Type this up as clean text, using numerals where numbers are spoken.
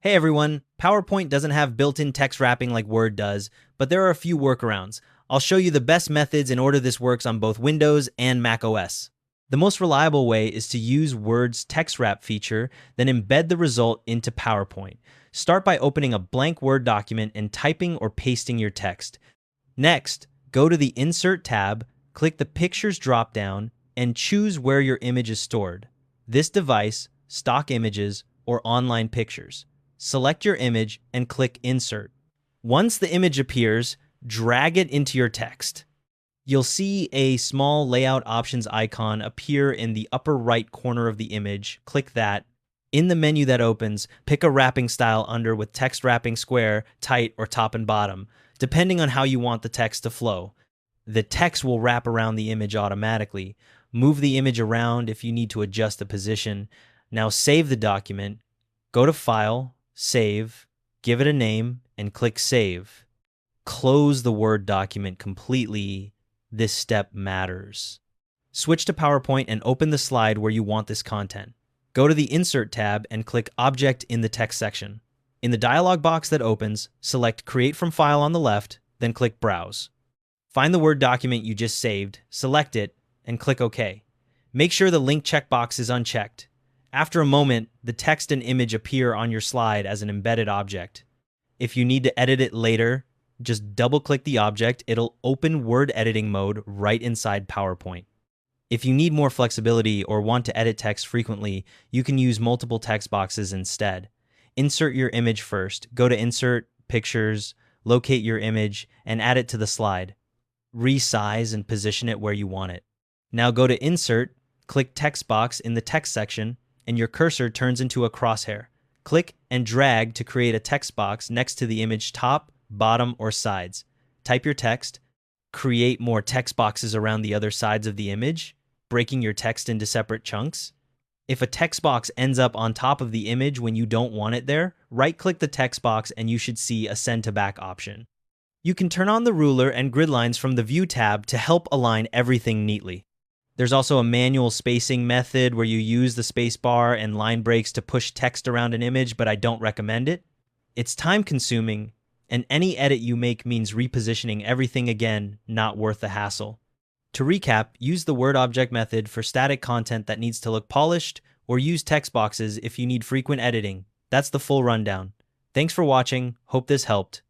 Hey everyone, PowerPoint doesn't have built-in text wrapping like Word does, but there are a few workarounds. I'll show you the best methods in order this works on both Windows and Mac OS. The most reliable way is to use Word's text wrap feature, then embed the result into PowerPoint. Start by opening a blank Word document and typing or pasting your text. Next, go to the Insert tab, click the Pictures drop-down, and choose where your image is stored. This device, stock images, or online pictures. Select your image and click Insert. Once the image appears, drag it into your text. You'll see a small Layout Options icon appear in the upper right corner of the image. Click that. In the menu that opens, pick a wrapping style under with text wrapping square, tight, or top and bottom, depending on how you want the text to flow. The text will wrap around the image automatically. Move the image around if you need to adjust the position. Now save the document. Go to File, Save, give it a name, and click Save. Close the Word document completely. This step matters. Switch to PowerPoint and open the slide where you want this content. Go to the Insert tab and click Object in the text section. In the dialog box that opens, select Create from File on the left, then click Browse. Find the Word document you just saved, select it, and click OK. Make sure the link checkbox is unchecked. After a moment, the text and image appear on your slide as an embedded object. If you need to edit it later, just double-click the object. It'll open Word editing mode right inside PowerPoint. If you need more flexibility or want to edit text frequently, you can use multiple text boxes instead. Insert your image first. Go to Insert, Pictures, locate your image, and add it to the slide. Resize and position it where you want it. Now go to Insert, click Text Box in the text section, and your cursor turns into a crosshair. Click and drag to create a text box next to the image top, bottom, or sides. Type your text. Create more text boxes around the other sides of the image, breaking your text into separate chunks. If a text box ends up on top of the image when you don't want it there, right-click the text box and you should see a Send to Back option. You can turn on the ruler and grid lines from the View tab to help align everything neatly. There's also a manual spacing method where you use the space bar and line breaks to push text around an image, but I don't recommend it. It's time-consuming, and any edit you make means repositioning everything again, not worth the hassle. To recap, use the Word Object method for static content that needs to look polished, or use text boxes if you need frequent editing. That's the full rundown. Thanks for watching. Hope this helped.